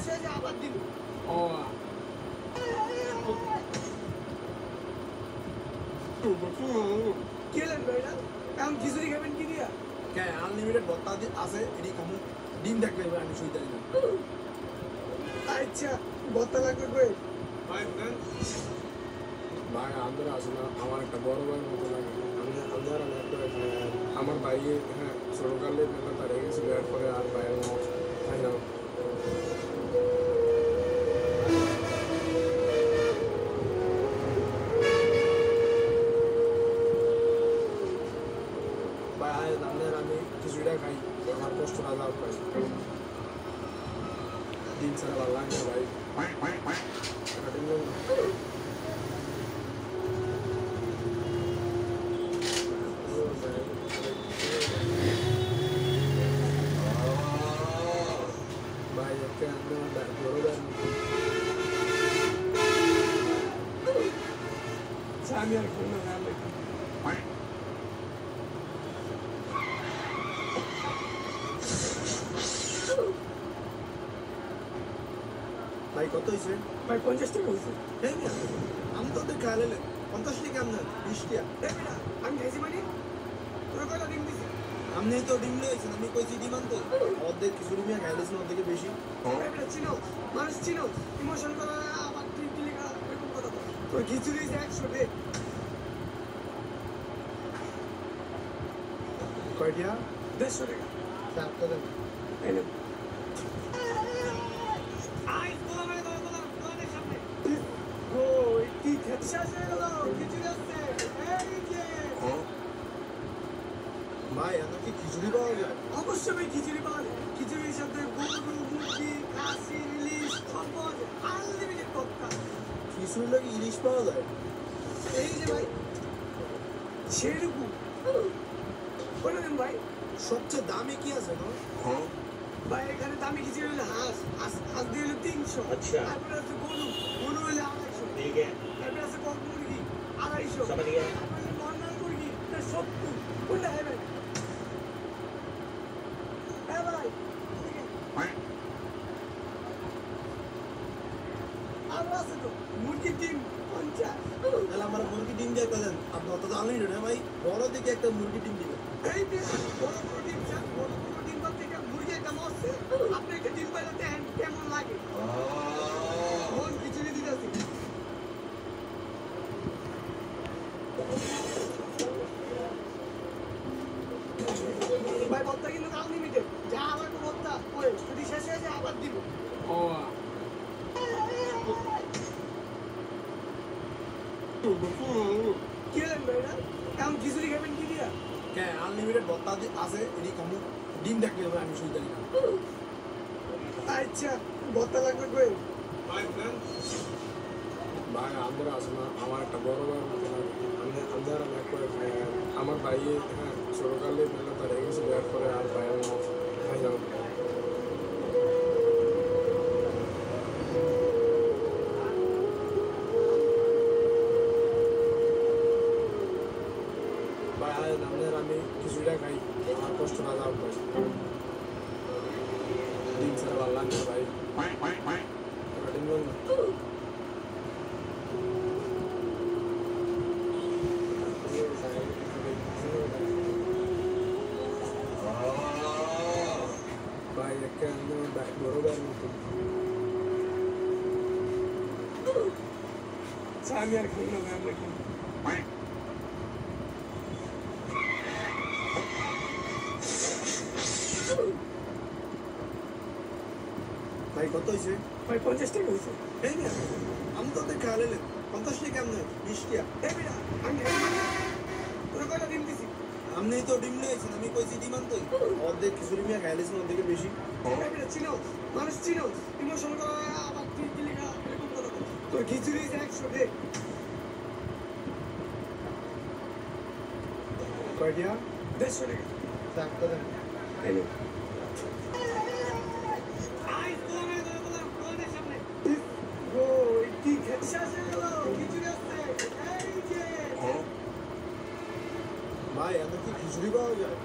শেষ হয়ে যায় আবার দিব। ও কি হলেন ভাইরা? এখন খিচুড়ি খাবেন কি দিয়া? কে আনলিমিটেড ভত্তা আছে এটি কামু ডিম থাকলে আমি শুই যাই না আচ্ছা ভত্তা লাগবে কই? ভাই দেন ভাই আমাদের আসলে আমার একটা বড় ভাইয়ের মতো লাগে আমার ভাই হ্যাঁ ছোটকালে মেলা তার গেছিল এরপরে আর ভাইয়ের তাই না ভাই আমাদের আমি কিছুটা খাই আমার কষ্ট রাজা পাই দিন ছাড়া ভালো লাগে না ভাই ভাই একটা বড় আমি আর খাবো না আমি ভাই কত হয়েছে ভাই 50 টাকা হয়েছে। এই মিয়া আমি তো ওদের খেয়াল 50 টাকা আপনার 20 টাকা এই বেটা আমি খাইছি মানে তোর কয়টা ডিম দিছি? আপনি তো ডিম লইছেন আমি কইছি ডিম আনতে অর্ধেক খিচুড়ি মিয়া খাইলেছেন অর্ধেকে বেশি এই বেটা চিনো মানুষ চিনো ইমোশন করা আবার তুই কি লেখা এরকম কথা বল। তোর খিচুড়ি 100 দে। কয়টা 150 টাকা। চারটা দেন এই নে। আই তোলা মানে তোলার সামনে। ওই কি খেতে আসে গেল খিচুড়ি আসছে এই যে ভাই আমার কি খিচুড়ি পাওয়া যায় অবশ্যই ভাই খিচুড়ি পাওয়া যায়। খিচুড়ির সাথে গরু মুরগি খাসি ইলিশ সব পাওয়া যায় আনলিমিটেড ভর্তা। খিচুড়ি লাগে ইলিশ পাওয়া যায় এই যে ভাই সেরকম বলে দেন ভাই। সবচেয়ে দামি কি আছে না ভাই এখানে দামি খিচুড়ি হলে হাঁস হাঁস দিয়ে হলো 300। আচ্ছা। তারপরে আছে গরু হলে 250। ठीक है তারপরে আছে কক মুরগি 250। समझ गया তারপরে নর্মাল মুরগি 70। কোনটা খাবেন? হ্যাঁ ভাই আরো আছে তো মুরগির ডিম 50। তাহলে আমার মুরগি ডিম দিয়ে দেন আপনি অত জানেন না ভাই বড় দিকে একটা মুরগি ডিম দিবেন এই যে বড় বড় ডিম চান বড় বড় ডিম বা থেকে মুরগি একটা মরছে আপনি একটা ডিম পাইলে দেখেন কেমন লাগে। মন খিচুড়ি দিতেছি। ভাই ভর্তা কিন্তু আনলিমিটেড যা লাগবে ভর্তা ওই যদি শেষ হয়ে যায় আবার দিব। ও কি হলেন ভাইরা? এখন খিচুড়ি খাবেন কি দিয়া? কে আনলিমিটেড ভত্তা আছে এটি কামু ডিম থাকলে আমি শুই যাই না আচ্ছা ভর্তা লাগবে কই? ভাই দেন ভাই আমাদের আসলে আমার একটা বড় ভাইয়ের মতো লাগে আমার ভাই হ্যাঁ ছোটকালে মেলা তার গেছিল এরপরে আর ভাইয়ের তাই না ভাই আমাদের আমি কিছুটা খাই আমার কষ্ট রাজা পাই দিন ছাড়া ভালো লাগে না ভাই ডিম বল না ভাই একটা বড় ভাইয়ের মতো আমি আর খাবো না আমরা খাবো। ভাই কত হয়েছে ভাই 50 টাকা হয়েছে। এই মিয়া আমি তো ওদের খেয়াল 50 টাকা আপনার 20 টাকা এই বেটা আমি খাইছি মানে তোর কয়টা ডিম দিছি? আপনি তো ডিম লইছেন আমি কইছি ডিম আনতে অর্ধেক খিচুড়ি মিয়া খাইলেছেন অর্ধেকে বেশি এই বেটা চিনো মানুষ চিনো ইমোশন করা আবার তুই কি লেখা এরকম কথা বল। তোর খিচুড়ি 100 দে। কয়টা 150 টাকা। চারটা দেন এই নে। আই তোলা মানে তোলার সামনে। ওই কি খেতে আসে গেল খিচুড়ি আসছে এই যে ভাই আমার কি খিচুড়ি পাওয়া যায়